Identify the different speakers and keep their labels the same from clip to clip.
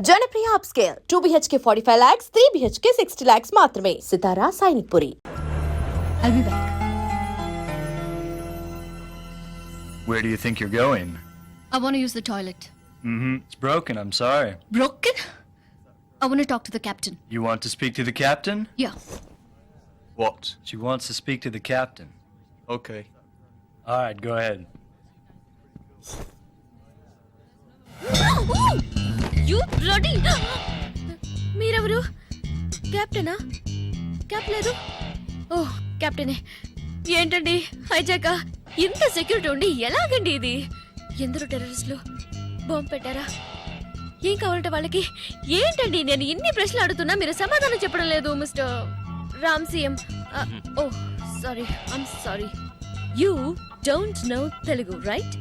Speaker 1: Janapriya upscale 2 BHK 45 lakhs, 3 BHK 60 lakhs మాత్రమే. సితారా Sainikpuri.
Speaker 2: I'll be back.
Speaker 3: Where do you think you're going?
Speaker 2: I want to use the toilet.
Speaker 3: It's broken, I'm sorry.
Speaker 2: Broken? I want to talk to the captain.
Speaker 3: You want to speak to the captain?
Speaker 2: Yeah.
Speaker 3: What? She wants to speak to the captain.
Speaker 4: Okay.
Speaker 3: All right, go ahead.
Speaker 2: You bloody! మీరెవరు? క్యాప్టెనా? Cap లేదు? ఓహ్, క్యాప్టెనే. ఏంటండి హైజాక? ఇంత security ఉండి ఎలాగండి ఇది? ఎందరో టెర్రరిస్టులు bomb పెట్టారా? ఏం కావాలంటే వాళ్ళకి? ఏంటండి నేను ఇన్ని ప్రశ్నలు అడుగుతున్నా మీరు సమాధానం చెప్పడం లేదు mister Ram CM. Oh sorry, I'm sorry. You don't know Telugu right?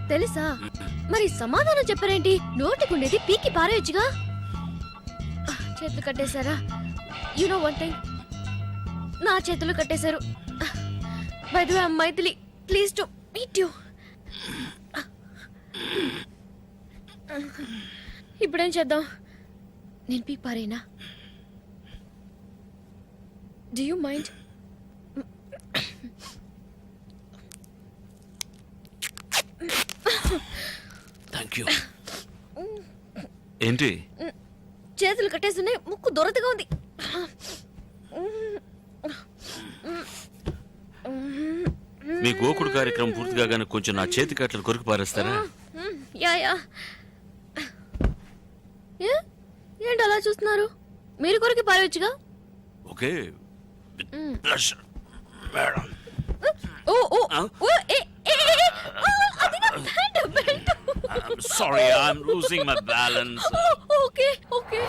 Speaker 2: తెలుసా? మరి సమాధానం చెప్పరేంటి? నోటికుండేది పీకి పారేయచ్చుగా. చేతులు కట్టేశారా? యు నో వన్ థింగ్, నా చేతులు కట్టేశారు. By the way I am Maithili, please to meet you. ఇప్పుడేం చేద్దాం? నేను పీకి పారేనా? Do you mind?
Speaker 5: Thank you. ఏంటి
Speaker 2: చేతులు కట్టేస్తున్నాయి, ముక్కు దొరతగా ఉంది.
Speaker 5: మీ గోకుడు కార్యక్రమం పూర్తి కాగానే కొంచెం నా చేతి కట్టలు కొరికి పారేస్తారా?
Speaker 2: Yeah yeah. ఏంటి అలా చూస్తున్నారు? మీరు కొరికి పారేయచ్చుగా.
Speaker 5: Okay pleasure madam.
Speaker 2: ఓ ఓ ఓ ఏ ఏ అది నా belt.
Speaker 5: I'm sorry, I'm losing my balance.
Speaker 2: Okay okay.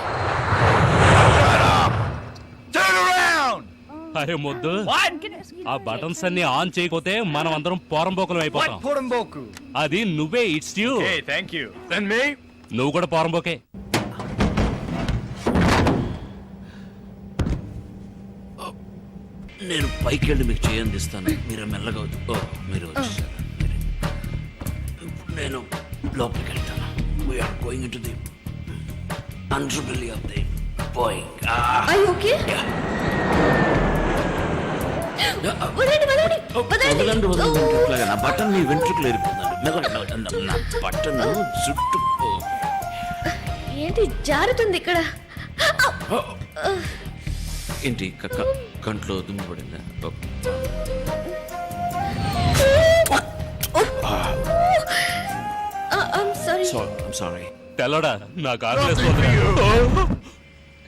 Speaker 3: Turn around!
Speaker 6: అరే మొద్దు,
Speaker 3: What?
Speaker 6: ఆ బటన్స్ అన్ని ఆన్ చేయకపోతే మనం అందరం పోరంబోకులం అయిపోతాం.
Speaker 3: What Porumboku?
Speaker 6: అది నువ్వే, it's you.
Speaker 3: Okay, thank you. Then me?
Speaker 6: నువ్వు కూడా పోరంబోకే.
Speaker 5: నేను పైకి వెళ్ళి మీకు చేయందిస్తాను, మీరు మెల్లగా మీరు వచ్చేసారు. నేను లోపలికి వెళ్తాను. We're going into the underbelly of the Boeing.
Speaker 2: I okay.
Speaker 5: వదలండి వదలండి, ఇట్లాగా నా బటన్ మీ వెంట్రుకలు ఎరిపోతుందండి. నా బటన్ చుట్టూ
Speaker 2: ఏంటి జారుతుంది ఇక్కడ?
Speaker 5: ఏంటి కంట్లో దుమ్ము పడిందా? సారీ.
Speaker 6: తెల్లడా, నాకు ఆకలేస్తుంది.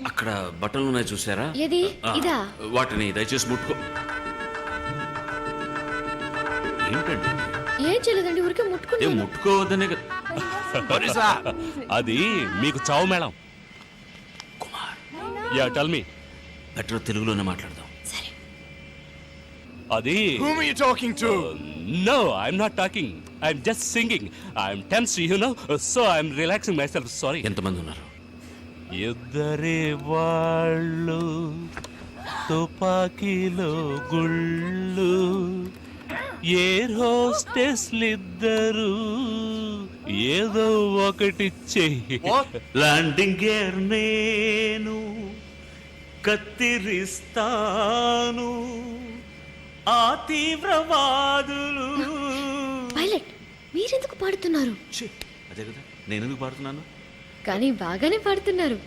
Speaker 5: అక్కడ బట్టలు ఉన్నాయి చూసారా?
Speaker 2: ఏది? ఇదా?
Speaker 5: వాటిని దయచేసి ముట్టుకో. ఏంటండి?
Speaker 2: ఏం చేయలేదండి, ఊరికే ముట్టుకుంటే.
Speaker 5: ముట్టుకోవద్దనే కదా.
Speaker 6: అది మీకు చావు madam.
Speaker 5: Kumar,
Speaker 6: yeah tell me.
Speaker 5: Better తెలుగులోనే మాట్లాడదాం.
Speaker 6: అది
Speaker 3: Whom are you talking to?
Speaker 6: No, I'm not talking, I'm just singing. I'm tense, you know, so I'm relaxing myself. Sorry.
Speaker 5: ఎంతమంది ఉన్నారు?
Speaker 6: ఇద్దరే వాళ్ళు, తుపాకీలో గుళ్ళు, ఎయిర్ హోస్టెస్లిద్దరు, ఏదో ఒకటి చెయ్యి. ల్యాండింగ్ గేర్ నేను కత్తిరిస్తాను, ఆ తీవ్రవాదులు.
Speaker 2: పైలట్, మీరెందుకు పాడుతున్నారు?
Speaker 5: అదే కదా, నేను ఎందుకు పాడుతున్నాను?
Speaker 2: కానీ బాగానే పాడుతున్నారు.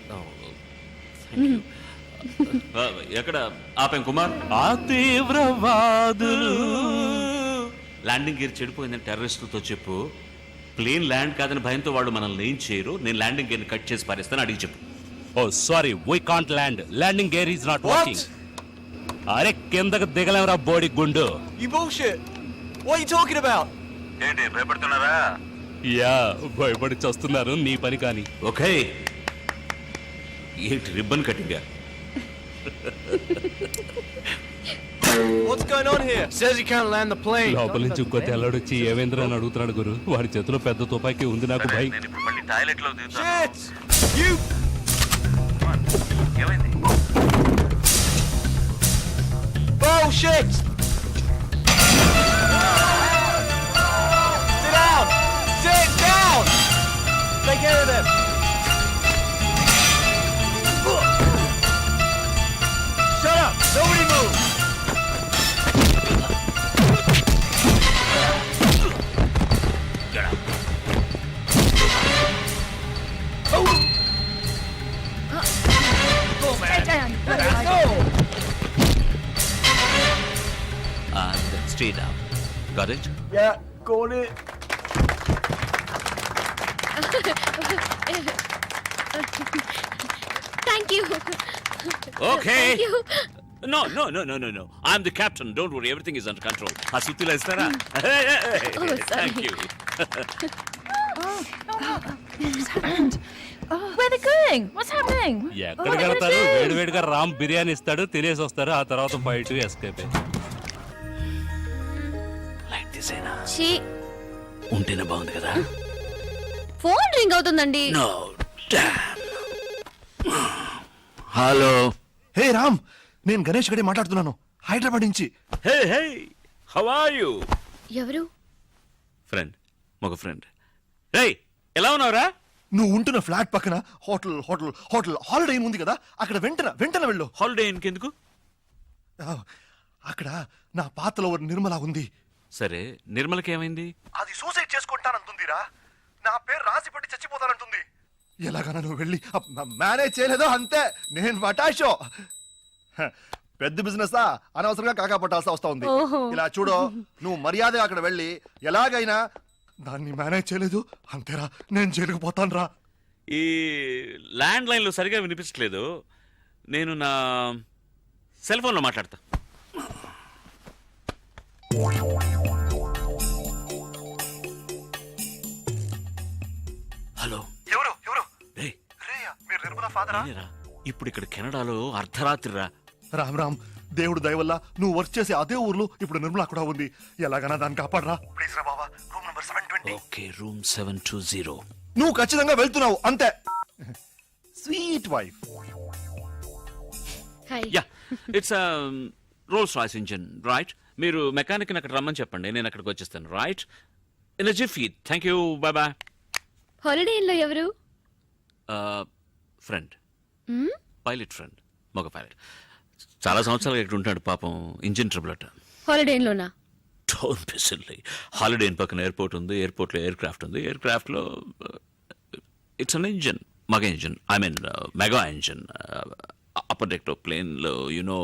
Speaker 5: ఎక్కడ ఆపాం కుమార్?
Speaker 6: ఆ తీవ్రవాదులు.
Speaker 5: ల్యాండింగ్ గేర్ చెడిపోయిందని టెర్రరిస్టులతో చెప్పు. ప్లేన్ ల్యాండ్ కాదని భయంతో వాళ్ళు మనల్ని ఏం చేయరు. నేను ల్యాండింగ్ గేర్ కట్ చేసి పారేస్తాను, అడిగి చెప్పు.
Speaker 6: Oh sorry, we can't land. Landing gear is not working. అరే కిందకు దిగలేవరా బోడి గుండు.
Speaker 4: You bullshit. What are you talking about?
Speaker 5: ఏంటి భయపడుతున్నారా?
Speaker 6: యా, భయపడి చస్తున్నారు. నీ పని కాని.
Speaker 5: ఓకే. ఏంటి ribbon cutting?
Speaker 4: What's going on here?
Speaker 3: Says you can't land the plane.
Speaker 6: లోపల నుంచి ఇంకో తెల్లడొచ్చి ఏవేంద్ర అని అడుగుతున్నాడు గురు. వాడి చేతిలో పెద్ద తుపాకీ ఉంది. నాకు భయం.
Speaker 4: Shit! You! Bullshit! Sit down! Sit down! They Take care of them. Shut up! Nobody move!
Speaker 5: Get up. And then stay down. Got it?
Speaker 4: Yeah, got it.
Speaker 2: Thank you
Speaker 5: Okay. No. I'm the captain. Don't worry. Everything is under control. ఆ సుత్తిలో ఇస్తారా?
Speaker 2: sorry.
Speaker 5: Thank you.
Speaker 7: Where are they going? What's happening?
Speaker 6: ఎక్కడికి వెళ్తారు? వేడివేడిగా రామ్ బిర్యానీ ఇస్తాడు, తినేసి వస్తారు, ఆ తర్వాత బయట ఎస్కేప్.
Speaker 5: Like this ఏనా?
Speaker 2: ఛీ,
Speaker 5: ఉంటేనే బాగుంది కదా?
Speaker 2: ఫోన్ రింగ్ అవుతుందండి.
Speaker 5: No. Damn. హలో.
Speaker 8: హే రామ్, నేను గణేష్ గడి మాట్లాడుతున్నాను, హైదరాబాద్ నుంచి.
Speaker 5: Hey. How are you?
Speaker 2: ఎవరు?
Speaker 5: ఫ్రెండ్, మగ ఫ్రెండ్. రేయ్, ఎలా ఉన్నావురా?
Speaker 8: నువ్వు ఉంటున్న ఫ్లాట్ పక్కన హోటల్ హాలిడే ఉంది కదా, అక్కడ వెంటనే వెళ్ళు.
Speaker 5: హాలిడే ఇంకెందుకు?
Speaker 8: ఆ, అక్కడ నా పాతలో నిర్మల ఉంది.
Speaker 5: సరే, నిర్మలకి ఏమైంది?
Speaker 8: అది సూసైడ్ చేసుకుంటానంటుందిరా. నా పేరు రాసి పెట్టి చచ్చిపోతానంటుంది. ఎలాగైనా నువ్వు వెళ్ళి మేనేజ్ చేయలేదో అంతే, నేను మటాషో. పెద్ద బిజినెస్ అనవసరంగా కాకా పట్టాల్సి వస్తా ఉంది. ఇలా చూడు, నువ్వు మర్యాద అక్కడ వెళ్ళి ఎలాగైనా దాన్ని మేనేజ్ చేయలేదు అంతేరా, నేను జైలుకు పోతాను రా.
Speaker 5: ఈ ల్యాండ్ లైన్లో సరిగా వినిపించట్లేదు. నేను నా సెల్ ఫోన్లో మాట్లాడతా. హలో.
Speaker 8: ఎవరు
Speaker 5: రేయ్,
Speaker 8: మీరు నిర్మల ఫాదరా?
Speaker 5: నేనేరా. ఇప్పుడు ఇక్కడ కెనడాలో అర్ధరాత్రి రా.
Speaker 8: రామ్, దేవుడు దయ వల్ల నువ్వు వర్క్ చేసే అదే ఊర్లో ఇప్పుడు నిర్మల కూడా ఉంది. ఎలాగైనా దాన్ని కాపాడరా ప్లీజ్ రా బాబా. Room number 720.
Speaker 5: Okay, room 720.
Speaker 8: నువ్వు ఖచ్చితంగా వెళ్తున్నావు అంతే. Sweet wife.
Speaker 2: Hi.
Speaker 5: Ya, it's Rolls Royce engine, right? మీరు మెకానిక్ని అక్కడ రమ్మని చెప్పండి, నేను అక్కడికి వచ్చేస్తాను, right? In a jiffy. Thank you, bye bye.
Speaker 2: Holiday ఇన్లో ఎవరు?
Speaker 5: ఫ్రెండ్, పైలట్ ఫ్రెండ్, మగ పైలట్. చాలా సంవత్సరాలుగా ఇక్కడ ఉంటాడు పాపం, ఇంజిన్ ట్రబుల్ అట.
Speaker 2: హాలిడే ఇన్లోనా?
Speaker 5: Don't be silly. Holiday inn పక్కన ఎయిర్పోర్ట్ ఉంది, ఎయిర్పోర్ట్లో ఎయిర్ క్రాఫ్ట్ ఉంది, ఎయిర్ క్రాఫ్ట్లో ఇట్స్ అన్ ఇంజిన్, మగ engine, I mean mega engine. Upper deck ప్లేన్లో you know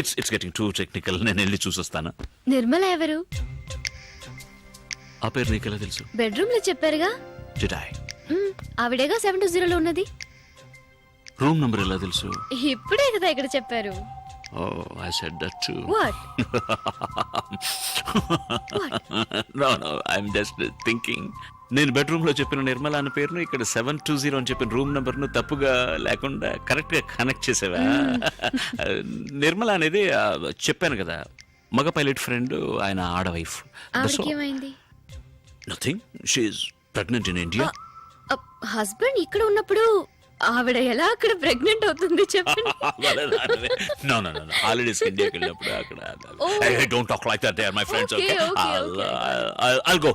Speaker 5: it's getting too technical. నేను వెళ్ళి చూసొస్తాను.
Speaker 2: నిర్మల ఎవరు?
Speaker 5: ఆ పేరు నీకెలా తెలుసు?
Speaker 2: బెడ్రూమ్ లో చెప్పారుగా.
Speaker 5: జిటాయ్.
Speaker 2: ఆవిడేగా 720లో ఉన్నది.
Speaker 5: రూమ్ నంబర్ ఎలా తెలుసు?
Speaker 2: ఇప్పుడే కదా ఇక్కడ చెప్పారు.
Speaker 5: Oh, I said that too.
Speaker 2: What?
Speaker 5: No, I'm just thinking. నేను బెడ్రూమ్ లో చెప్పిన నిర్మల అన్న పేరును ఇక్కడ 720 అని చెప్పిన రూమ్ నంబర్ ను తప్పుగా లేకుండా కరెక్ట్ గా కనెక్ట్ చేసావా? నిర్మల అనేది చెప్పాను కదా, మగ పైలట్ ఫ్రెండ్, ఆయన ఆడ వైఫ్.
Speaker 2: ఆవిడకేమైంది?
Speaker 5: Nothing, she's pregnant in India.
Speaker 2: Husband ఇక్కడ ఉన్నప్పుడు ఆవిడ ఎలా అక్కడ ప్రెగ్నెంట్ అవుతుంది చెప్పండి.
Speaker 5: No. హాలిడేస్ ఇండియాకి వెళ్ళినప్పుడు అక్కడ. Don't talk like that. They are my friends. Okay. I'll go.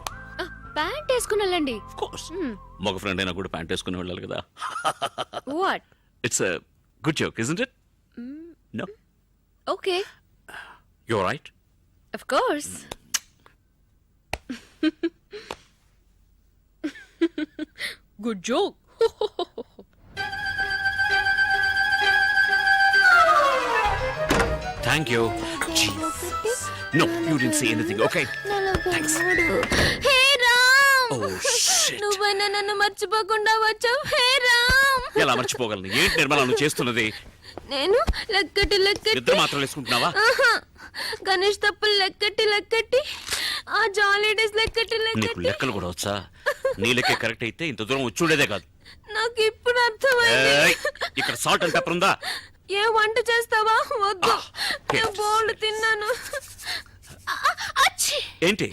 Speaker 2: Pant వేసుకుని వెళ్ళండి.
Speaker 5: Of course. మగ ఫ్రెండ్ అయినా కూడా ప్యాంట్ వేసుకుని వెళ్ళాలి కదా.
Speaker 2: What?
Speaker 5: It's a good joke, isn't it? No.
Speaker 2: Okay.
Speaker 5: You're right.
Speaker 2: Of course. Good joke.
Speaker 5: Thank you. Jesus. No, you didn't say anything. Okay. Thanks.
Speaker 2: Hey Ram.
Speaker 5: Oh shit.
Speaker 2: నువ్వైనా నన్ను మర్చిపోకుండా వచ్చావు. హే రామ్.
Speaker 5: ఎలా మర్చిపోగలను? ఏంటి నిర్మల నువ్వు చేస్తున్నది?
Speaker 2: నేను లెక్కటి
Speaker 5: ఇద్దరు మాత్రం వేసుకుంటున్నావా?
Speaker 2: గణేష్ తప్పులు లెక్కటి ఆ జాలీ డేస్ లెక్కటి
Speaker 5: నీకు లెక్కలు కూడా వచ్చా? నీ లెక్క కరెక్ట్ అయితే ఇంత దూరం వచ్చి ఉండేదే కాదు.
Speaker 2: నాకు ఇప్పుడు అర్థమైంది.
Speaker 5: ఏయ్, ఇక్కడ సాల్ట్ అండ్ పెప్పర్ ఉందా?
Speaker 2: ఏ వంట చేస్తావా? వద్దు, నేను బోల్డ్ తిన్నాను.
Speaker 5: ఏంటి?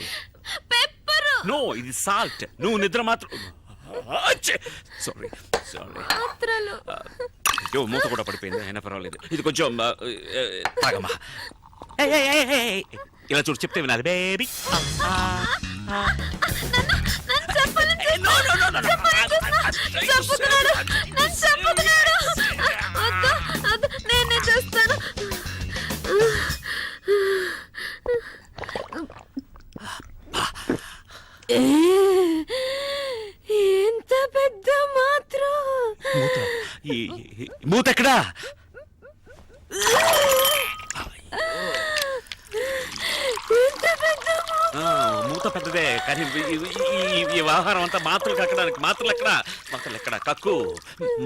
Speaker 2: పెప్పర్.
Speaker 5: నో, ఇది సాల్ట్. నువ్వు నిద్ర మాత్రం. సారీ.
Speaker 2: మాత్రలు.
Speaker 5: అయ్యో, మూత కూడా పడిపోయింది, అయినా పర్వాలేదు. ఇది కొంచెం తాగమ్మా. ఇలా చూడు, చెప్తే వినాలి బేబీ.
Speaker 2: చంపుతున్నాడు నన్ను చంపుతున్నాడు. వద్దు వద్దు, నేనే చేస్తాను. ఎంత పెద్ద మాత్రం.
Speaker 5: మూత ఎక్కడా? మూత పెద్దదే కానీ ఈ వ్యవహారం అంతా మాత్రలు కక్కడానికి. మాత్రలు ఎక్కడ కక్కు,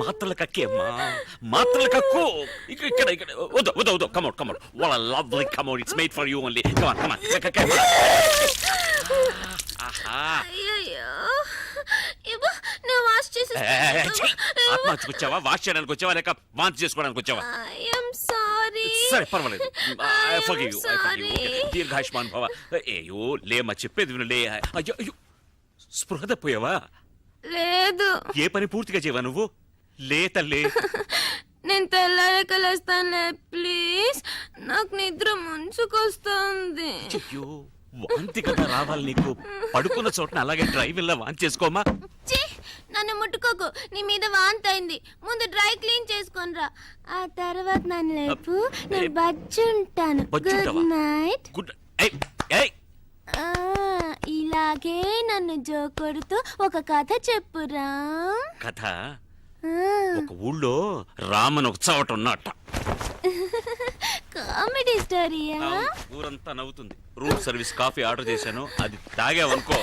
Speaker 5: మాత్రలు కక్కి అమ్మా, మాత్రలు కక్కు. ఇక్కడ వద్దు కమౌట్ వాళ్ళ lovely come out, it's made for you only.
Speaker 2: అయ్యయ్యో, ఇవ్వు, నేను వాష్ చేసేస్తాను.
Speaker 5: ఆత్మహత్యకు వచ్చావా, వాష్ చేయడానికి వచ్చావా, లేక వాంతి చేసుకోవడానికి వచ్చావా?
Speaker 2: I'm sorry.
Speaker 5: సరే పర్వాలేదు, దీర్ఘాయుష్మాన్ భవ. అయ్యో లేమ్మా, చెప్పేది విను, లే. అయ్యో అయ్యో, స్పృహ తప్పోయావా?
Speaker 2: లేదు,
Speaker 5: ఏ పని పూర్తిగా చేయవా నువ్వు? లే తల్లి.
Speaker 2: నేను తెల్లారక లేస్తానులే ప్లీజ్, నాకు నిద్ర ముంచుకొస్తుంది.
Speaker 5: అయ్యో, వాంతి కదా రావాలి నీకు. పడుకున్న చోటన అలాగే డ్రైవింగ్ వాంతి చేసుకోమా.
Speaker 2: ఛీ, నన్ను ముట్టుకోకు, నీ మీద వాంతి అయింది. ముందు డ్రై క్లీన్ చేసుకొనిరా, ఆ తర్వాత నన్ను లేపు, నేను బజ్జుంటాను. గుడ్
Speaker 5: బజ్జుంటావా?
Speaker 2: నైట్.
Speaker 5: గుడ్. ఏయ్ ఏయ్,
Speaker 2: ఇలాగే నన్ను జోకొడుతూ ఒక కథ చెప్పురా.
Speaker 5: కథ? ఒక ఊళ్ళో రామన్ ఒక చవట ఉన్నట్ట.
Speaker 2: కామెడీ స్టోరీయా?
Speaker 5: ఊరంతా నవ్వుతుంది. రూమ్ సర్వీస్ కాఫీ ఆర్డర్ చేశాను, అది తాగావనుకో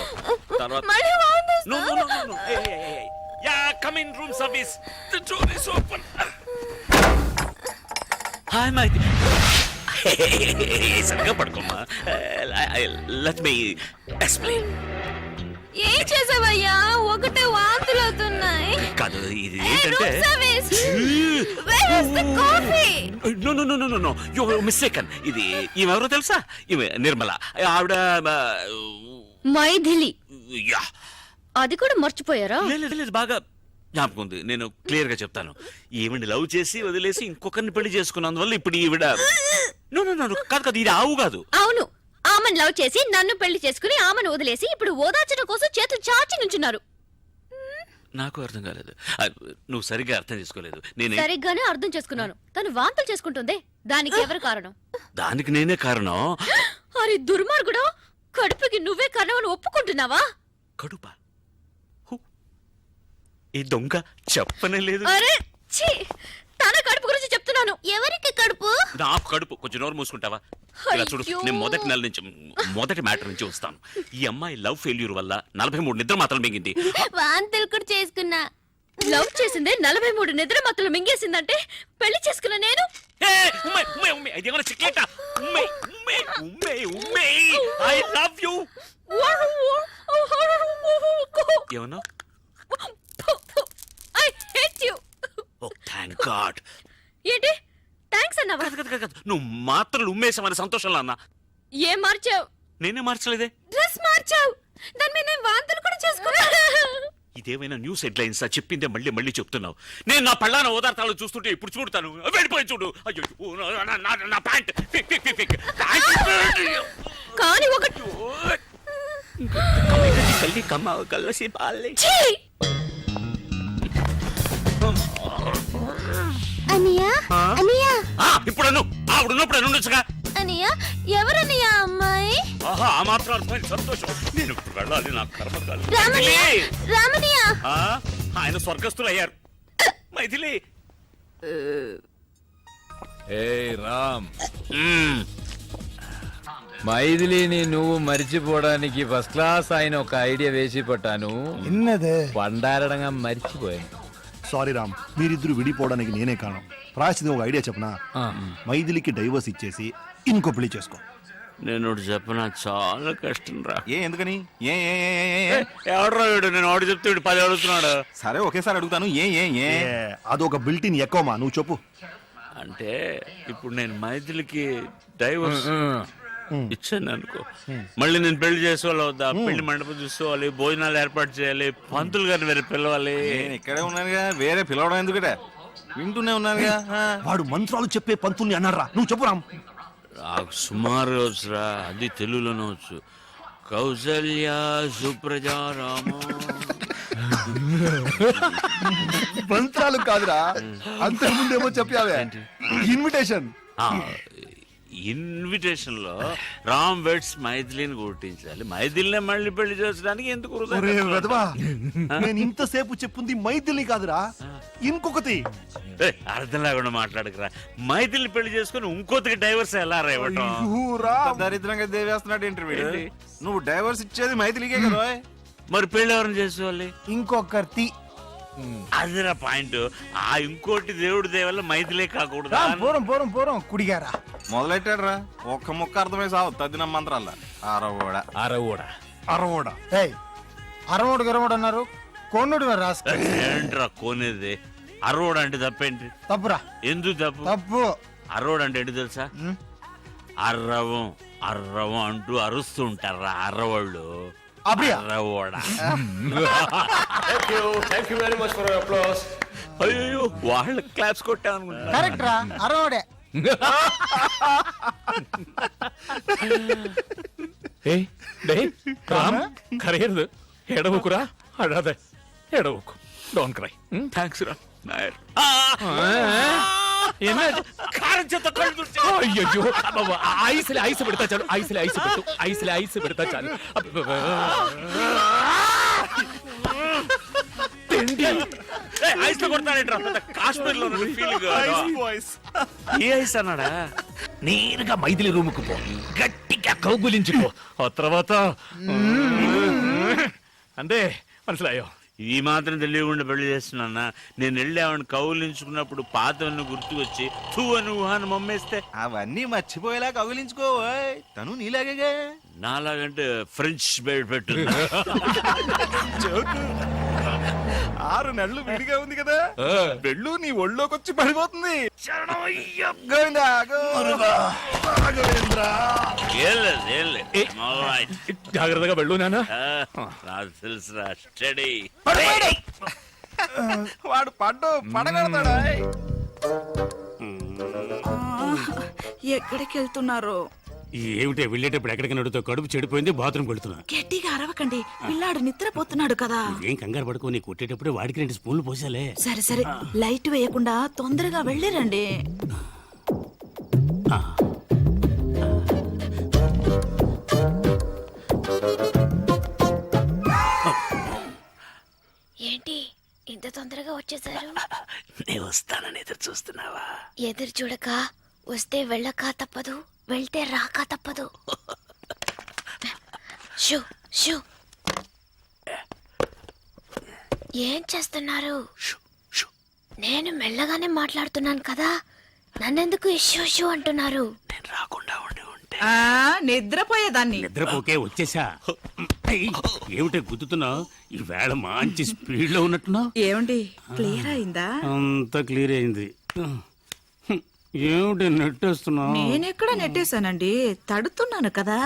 Speaker 5: తర్వాత.
Speaker 2: మళ్ళీ వాంతి వస్తుందా?
Speaker 5: No, no, no, no. Hey. Yeah, come in, room service. The door is open. Hi, my dear. సరిగా పడుకోమ్మా. Let me explain.
Speaker 2: ఏం చేసావయ్యా? ఒకటే వాంతులు అవుతున్నాయి.
Speaker 5: కాదు, ఇది ఏంటంటే. No. You're mistaken. ఇది ఈమెవరో తెలుసా? ఈమె నిర్మల. ఆవిడ
Speaker 2: మైథిలి.
Speaker 5: యా,
Speaker 2: అది కూడా మర్చిపోయారా?
Speaker 5: లేదు, బాగా జ్ఞాపకం ఉంది. నేను క్లియర్ గా చెప్తాను. ఈవిడ లవ్ చేసి వదిలేసి ఇంకొకరిని పెళ్లి చేసుకున్నందువల్ల ఇప్పుడు ఈవిడ. నో కాదు, ఇది ఆవు కాదు.
Speaker 2: అవును, ఆమెను లవ్ చేసి నన్ను పెళ్లి చేసుకుని ఆమెను వదిలేసి ఇప్పుడు ఓదార్చడం కోసం చేతులు చాచి నుంచున్నారు.
Speaker 5: నాకు అర్థం కాలేదు. నువ్వు సరిగ్గా అర్థం చేసుకోలేదు. నేను
Speaker 2: సరిగ్గానే అర్థం చేసుకున్నాను. తను వాంతులు చేసుకుంటుంది, దానికి ఎవరు కారణం?
Speaker 5: దానికి నేనే కారణం.
Speaker 2: అరే దుర్మార్గుడు, కడుపుకి నువ్వే కారణం అని ఒప్పుకుంటున్నావా?
Speaker 5: కడుప? ఈ దొంగ చెప్పనే లేదు.
Speaker 2: అరే ఛీ, తన కడుపు గురించి చెప్తున్నాను. ఎవరికి కడుపు?
Speaker 5: నాకు కడుపు. కొంచెం నోరు మూసుకుంటావా? ఇలా చూడు,
Speaker 2: అయ్యో.
Speaker 5: నేను మొదటి మ్యాటర్ నుంచి వస్తాను. ఈ అమ్మాయి లవ్ ఫెయిల్యూర్ వల్ల 43 నిద్ర మాత్రం మింగింది.
Speaker 2: వాంతులు కూడా చేసుకున్నా. లవ్ చేసిందే 43 నిద్ర మత్తులు మింగేసిందంటే పెళ్లి చేసుకున్న నేను.
Speaker 5: ఇదేమన్నా చిక్లేట? I love you. ఏమన్నా?
Speaker 2: I hate you.
Speaker 5: Oh thank God.
Speaker 2: ఏంటి థాంక్స్ అన్నావా?
Speaker 5: కాదు, నువ్వు మాత్రలు ఉమ్మేసామని సంతోషంలో అన్నా.
Speaker 2: ఏం మార్చావు?
Speaker 5: నేనే మార్చలేదే.
Speaker 2: డ్రెస్ మార్చావు, దాని మీద నేను వాంతులు కూడా చేసుకున్నా.
Speaker 5: ఇదేమైనా న్యూస్ హెడ్లైన్స్ చెప్పిందే మళ్ళీ చెప్తున్నావు. నేను నా పళ్ళాన ఓదార్తాలు చూస్తుంటే ఇప్పుడు చూడతాను. వెళ్ళిపోయి చూడు. అయ్యో నా ప్యాంట్
Speaker 2: కానీ ఒకటి
Speaker 5: కల్లి కమ్మ కల్లసి పాలే.
Speaker 2: అనియా అనియా
Speaker 5: ఇప్పుడు ఆవిడున్నప్పుడు ఉండొచ్చుగా.
Speaker 2: అనియా ఎవరనియా అమ్మాయి?
Speaker 5: ఆహా, ఆ మాత్రం అర్థమైంది. సంతోషం. నేను ఇప్పుడు వెళ్ళాలి, నా కర్మకాలి.
Speaker 2: రామనియా
Speaker 5: ఆయన స్వర్గస్థులు అయ్యారు. మైథిలి.
Speaker 9: రామ్, మైథిలిని నువ్వు మర్చిపోవడానికి ఫస్ట్ క్లాస్ ఆయన ఒక ఐడియా వేసి పట్టాను. పండారడంగా మర్చిపోయాను.
Speaker 8: సారీ రామ్, మీరిద్దరు విడిపోవడానికి నేనే కారణం. రాసింది ఒక ఐడియా చెప్పనా? మైథిలికి డైవర్స్ ఇచ్చేసి ఇంకో పెళ్లి చేసుకో.
Speaker 5: నేను చెప్పిన చాలా కష్టం రా.
Speaker 4: ఎందుకని?
Speaker 5: ఎవడరా వీడు? నేను ఆడు చెప్తే 10 అడుగుతున్నాడు.
Speaker 4: సరే ఒకేసారి అడుగుతాను.
Speaker 8: అదొక బిల్టిన్ ఎక్కువమా, నువ్వు చెప్పు.
Speaker 5: అంటే ఇప్పుడు నేను మైథిలికి డైవర్స్ ఇచ్చాను అనుకో, మళ్ళీ నేను పెళ్లి చేసుకోవాలి వద్దా? పెళ్లి మండపం చూసుకోవాలి, భోజనాలు ఏర్పాటు చేయాలి, పంతులు గారిని వేరే పిలవాలి.
Speaker 4: నేను ఇక్కడే ఉన్నానుగా, వేరే పిలవడం ఎందుకట? వింటూనే ఉన్నానుగా.
Speaker 8: వాడు మంత్రాలు చెప్పే పంతుల్ని అన్నారా? నువ్వు చెప్పు రామ్.
Speaker 5: నాకు సుమారు వచ్చురా, అది తెలుగులోనే వచ్చు. కౌసల్య సుప్రజా రామ
Speaker 8: మంత్రాలు కాదురా, అంతకుముందేమో చెప్పావే ఇన్విటేషన్.
Speaker 5: ఇన్విటేషన్ లో రామ్ వెడ్స్ మైథిలిని గుర్తించాలి. మైథిలినే మళ్ళీ పెళ్లి చేసడానికి ఎందుకు వృధా
Speaker 8: ఒరే
Speaker 5: ఖర్చు?
Speaker 8: వెధవా, నేను ఇంతసేపు చెప్పుంది మైథిలి కాదురా, ఇంకొకటి.
Speaker 5: ఏయ్, అర్థం లేకుండా మాట్లాడకరా. మైథిలిని పెళ్లి చేసుకుని ఇంకోతికి డైవర్స్ ఎలా రేవటం?
Speaker 8: ఊరా.
Speaker 4: దరిద్రంగా దేవేస్తున్నాడు ఇంటర్వ్యూ. నువ్వు డైవర్స్ ఇచ్చేది మైథిలికే కదా.
Speaker 5: మరి పెళ్లి ఎవరిని చేసుకోవాలి?
Speaker 8: ఇంకొకటి.
Speaker 5: అదిరా పాయింట్. ఆ ఇంకోటి దేవుడి దేవల్ల మైథిలే కాకూడదా?
Speaker 8: పూరం కుడిగారా.
Speaker 4: మొదలెట్టాడు రా, ఒక్క ముక్క అర్థమై సావు తద్దిన మంత్రాల. ఆరవోడా
Speaker 8: అరవోడా. అరవోడు గరవోడు అన్నారు, కొన్నుడు రాస్తా.
Speaker 5: ఏంట్రా కోనేది? అరవడు అంటే తప్పేంటి?
Speaker 8: తప్పురా.
Speaker 5: ఎందుకు తప్పు?
Speaker 8: తప్పు.
Speaker 5: అరవడు అంటే ఏంటి తెలుసా? అర్రవం అర్రవం అంటూ అరుస్తూ ఉంటారా అర్రవాళ్ళు. అర్రవోడా. అయ్యో, వాళ్ళ క్లాప్స్ కొట్టా అనుకుంటా.
Speaker 8: కరెక్ట్ రా, అరవోడే.
Speaker 9: కరేయదు, ఎడవకురా, అడాదే, ఎడవకు, డోంట్ క్రై.
Speaker 5: థ్యాంక్స్ రా నాయర్.
Speaker 9: కారం చేత కళ్ళు తుడిచా. అయ్యయ్యో, అబ్బబ్బ, ఐస్ పెడతా చాలు, ఐస్ పెడతా చాలు.
Speaker 5: ఐస్ లో కొడతాడేంట్రా? కాశ్మీర్ లో ఫీలింగ్. ఏ ఐస్ అన్నాడా?
Speaker 9: నేరుగా మైథిలి రూముకు పో, గట్టిగా కౌగులించుకో, ఆ తర్వాత అంతే. మనసులాయో,
Speaker 5: ఈ మాత్రం తెలియకుండా పెళ్లి చేస్తున్నా. నేను వెళ్ళి ఆవిడ కౌలించుకున్నప్పుడు పాతవన్నీ గుర్తుకొచ్చి తూ అని ఊహాన్ని మమ్మేస్తే
Speaker 4: అవన్నీ మర్చిపోయేలా కౌగిలించుకో. తను నీలాగే.
Speaker 5: నాలాగంటే ఫ్రెంచ్ బెడ్ పెట్టు.
Speaker 4: 6 నెలలు విడిగా ఉంది కదా, వెళ్ళు నీ ఒళ్ళోకి వచ్చి పడిపోతుంది. గోవిందా, గోవింద్రా.
Speaker 9: జాగ్రత్తగా వెళ్ళు నాన్న.
Speaker 5: నాకు తెలుసురా, స్టడీ.
Speaker 4: వాడు పడగడతాడా?
Speaker 7: ఎక్కడికి వెళ్తున్నారు?
Speaker 6: ఏమిటే వెళ్ళేటప్పుడు ఎక్కడికి నడుతో కడుపు చెడిపోయింది, బాత్రూమ్ వెళ్తున్నా.
Speaker 7: గట్టిగా అరవకండి, పిల్లాడు నిద్రపోతున్నాడు కదా.
Speaker 6: ఏం కంగారు పడుకో, నీ కొట్టేటప్పుడు వాడికి 2 స్పూన్లు పోసాలే.
Speaker 7: సరే సరే, లైట్ వేయకుండా తొందరగా వెళ్ళిరండి.
Speaker 2: ఏంటి ఇంత తొందరగా వచ్చేసారు?
Speaker 5: నేను వస్తానని ఎదురు చూస్తున్నావా?
Speaker 2: ఎదురు చూడక వస్తే వెళ్ళక తప్పదు, వెళ్తే రాక తప్పదు. Shoe shoe. ఏం చేస్తున్నారు? నేను మెల్లగానే మాట్లాడుతున్నాను కదా, నన్నెందుకు ఇష్యూ షూ అంటున్నారు?
Speaker 5: నేను రాకుండా ఉండి ఉంటే
Speaker 7: నిద్రపోయేదాన్ని.
Speaker 6: నిద్రపోకే వచ్చేసా. ఏమిటే గుద్దుతున్నావు? ఈ వేళ మంచి స్పీడ్ లో ఉన్నట్టున్నావు.
Speaker 7: ఏమండి, క్లియర్ అయిందా?
Speaker 6: అంత క్లియర్ అయింది. ఏమిటి నెట్టేస్తున్నావు?
Speaker 7: నేనెక్కడ నెట్టేశానండి, తడుతున్నాను కదా.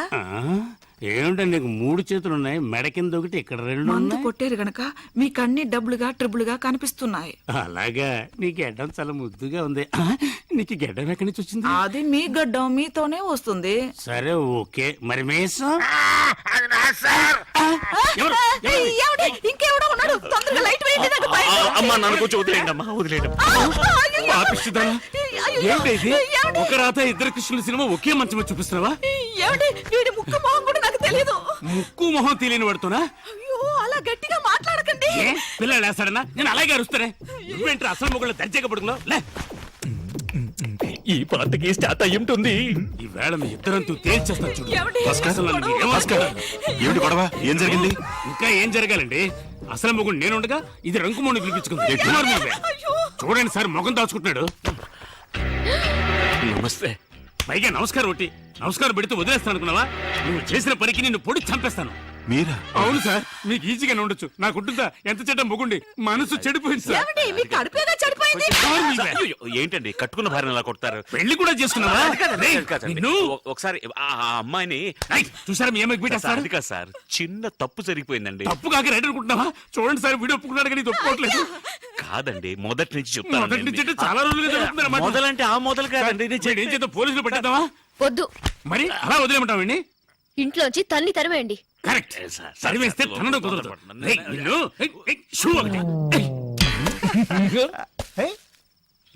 Speaker 6: ఏమిటో నీకు 3 చేతులు ఉన్నాయి, మెడ కింద ఒకటి, ఇక్కడ 2
Speaker 7: మందు
Speaker 6: ఉన్నాయి.
Speaker 7: కొట్టారు గనక మీకు అన్ని డబ్బులుగా ట్రిబుల్గా కనిపిస్తున్నాయి.
Speaker 6: అలాగా, నీ గెడ్డం చాలా ముద్దుగా ఉంది. నీకు గెడ్డం ఎక్కడి నుంచి వచ్చింది?
Speaker 7: అది మీ గడ్డం మీతోనే వస్తుంది.
Speaker 6: సరే ఓకే, మరి మేసం
Speaker 7: ఇంకెవడో ఉన్నాడు, తొందరగా లైట్ వేయండి. నాకు భయం.
Speaker 5: అమ్మా, నన్ను కొంచెం వదిలేయండి అమ్మా, వదిలేయండి.
Speaker 6: ఏంటి ఒక రాత 2 కృష్ణుల సినిమా ఒకే మంచం చూపిస్తున్నావా?
Speaker 7: ఏమండి, వీడి ముక్కు మొహం కూడా నాకు తెలియదు.
Speaker 6: ముక్కు మొహం తెలియని పడుతున్నా?
Speaker 7: అయ్యో, అలా గట్టిగా మాట్లాడకండి.
Speaker 6: పిల్లలు వేస్తాడన్నా, నేను అలాగే అరుస్తానే. నువ్వేంటి అసలు మొగుళ్ళు దర్జాగా పడుకున్నావు? లే,
Speaker 9: ఈ పాటకి స్టార్ట్ అయ్యి ఉంటుంది.
Speaker 6: ఈ వేళ మీ ఇద్దరంతూ తేల్చేస్తాను చూడు.
Speaker 7: ఏమండి?
Speaker 6: అసలు నన్ను ఏమిటి గొడవ? ఏం జరిగింది? ఇంకా ఏం జరగాలండి? అసలు మొగుడు నేనుండగా ఇది రంకుమోని పిలిపించుకుంది. చూడండి సార్, మొగం దాచుకుంటున్నాడు.
Speaker 5: నమస్తే.
Speaker 6: పైగా నమస్కారం ఒకటి, నమస్కారం పెడితే వదిలేస్తాను అనుకున్నావా? నువ్వు చేసిన పనికి నిన్ను పొడి చంపేస్తాను.
Speaker 4: మీరా?
Speaker 6: అవును సార్, మీకు ఈజీగానే ఉండొచ్చు. నాకుంటుందా? ఎంత చెడ్డ మొగుండి, మనసు చెడిపోయింది సార్.
Speaker 7: ఏమండి, మీ కడుపేగా చెడిపోయింది.
Speaker 5: అయ్యో, ఏంటండి కట్టుకున్న భార్యను అలా కొడతారు?
Speaker 6: పెళ్లి కూడా చేసుకున్నావా?
Speaker 5: కాదండి.
Speaker 6: నిన్ను
Speaker 5: ఒకసారి ఆ అమ్మాయిని.
Speaker 6: చూసారా మీ అమ్మాయికి
Speaker 5: సార్,
Speaker 6: పెట్టేస్తారు?
Speaker 5: అది కాదు సార్, చిన్న తప్పు జరిగిపోయిందండి.
Speaker 6: తప్పు కాక రైట్ అనుకుంటున్నావా? చూడండి సార్, వీడియో ఒప్పుకున్నాడు కానీ ఇది ఒప్పుకోవట్లేదు.
Speaker 5: కాదండి, మొదటి నుంచి
Speaker 6: మొదటి నుంచి అంటే
Speaker 5: చెప్తాను.
Speaker 6: చాలా రోజులుగా జరుగుతుంది అన్నమాట.
Speaker 5: మొదలంటే ఆ మొదలు కాదండి.
Speaker 6: వీడు ఏం చేద్దాం, పోలీసులు పెట్టేద్దామా?
Speaker 2: వద్దు,
Speaker 6: మరి అలా వదిలేమంటావండి?
Speaker 2: ఇంట్లోంచి తన్ని తరివేయండి.
Speaker 6: Correct
Speaker 5: Yes, sir.
Speaker 6: చదివేస్తే తనడం కుదరదు రేయ్, నిన్ను, షూ ఒకటి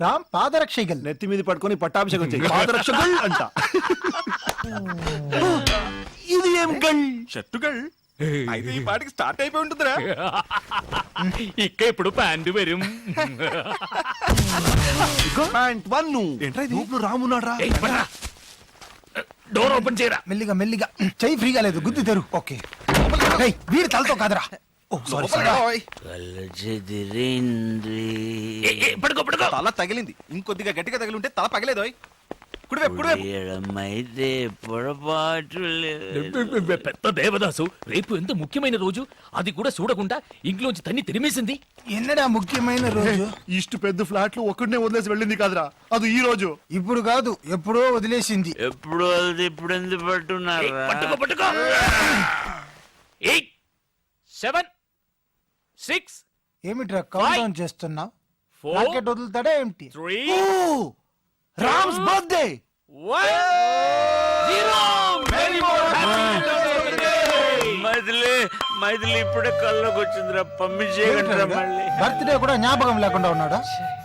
Speaker 8: రామ్ పాదరక్షగల్ నెత్తి మీద పట్టుకొని పట్టాభిషేకం చేయి పాదరక్షగల్ అంట ఇది ఏం గల్
Speaker 4: షర్టు గల్ అయితే ఈ పాటికి స్టార్ట్ అయిపోయి ఉంటుందిరా.
Speaker 6: ఇక్క ఇప్పుడు ప్యాంటు వരും
Speaker 8: ప్యాంట్ వన్ ఏంట్రా ఇది రామున్నాడు రా
Speaker 6: డోర్ ఓపెన్ చేయరా.
Speaker 10: మెల్లిగా మెల్లిగా చెయ్యి ఫ్రీగా లేదు గుద్దు తెరు ఓకే వీడి తలతో కాదురా
Speaker 5: కళ్ళు చెదిరింది.
Speaker 6: పడుకో పడుకో.
Speaker 4: తల తగిలింది, ఇంకొద్దిగా గట్టిగా తగిలి ఉంటే తల పగలేదోయ్. కుడివైపు కుడివైపు.
Speaker 5: ఎడమైతే పొరపాటు లేదు.
Speaker 6: పెద్ద దేవదాసు రేపు ఎంత ముఖ్యమైన రోజు అది కూడా చూడకుండా ఇంట్లోంచి తన్ని తిరిమేసింది.
Speaker 10: ఎన్నడా ముఖ్యమైన రోజు
Speaker 8: ఇష్ట పెద్ద ఫ్లాట్లు ఒక్కడనే వదిలేసి వెళ్ళింది కాదురా అది ఈ రోజు
Speaker 10: ఇప్పుడు కాదు ఎప్పుడో వదిలేసింది
Speaker 5: ఎప్పుడు వెళ్తే ఇప్పుడు ఎందుకు పట్టున్నారా?
Speaker 6: పట్టుకో పట్టుకో. 8 7 6
Speaker 10: ఏమిట్రా కౌంట్ డౌన్ చేస్తున్నావు
Speaker 6: 4
Speaker 10: రాకెట్ వదులుతాడా ఏమిటి
Speaker 6: 3
Speaker 8: రామ్స్ బర్త్డే
Speaker 6: 1
Speaker 5: మైథిలి మైథిలి ఇప్పుడే కళ్ళలోకి వచ్చిందిరా. పంపించేయగలరా మళ్ళీ?
Speaker 10: బర్త్డే కూడా జ్ఞాపకం లేకుండా ఉన్నాడా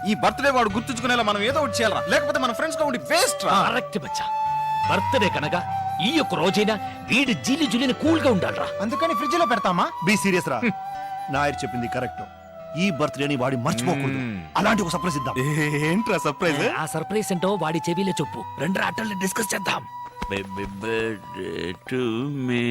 Speaker 4: ఈ బర్త్డే వాడు గుర్తుంచుకునేలా మనం ఏదో ఒకటి చేయాలరా, లేకపోతే మన ఫ్రెండ్స్ గా ఉండి వేస్ట్ రా.
Speaker 6: కరెక్ట్ బచ్చా. బర్త్డే కనుక ఈ యొక్క రోజైనా వీడి జీలి జులిని కూల్ గా ఉండాలరా.
Speaker 10: అందుకని ఫ్రిడ్జ్ లో పెడతామా
Speaker 8: బి సీరియస్ రా నాయర్ చెప్పింది కరెక్ట్ ఈ బర్త్డేని వాడి మర్చిపోకూడదు అలాంటి ఒక సర్ప్రైజ్ ఇద్దాం
Speaker 4: ఏంట్రా సర్ప్రైజ్?
Speaker 6: ఆ సర్ప్రైజ్ ఏంటో వాడి చెవిలో చెప్పు. రెండు ఆటల్ని డిస్కస్ చేద్దాం.
Speaker 5: Baby birthday to me.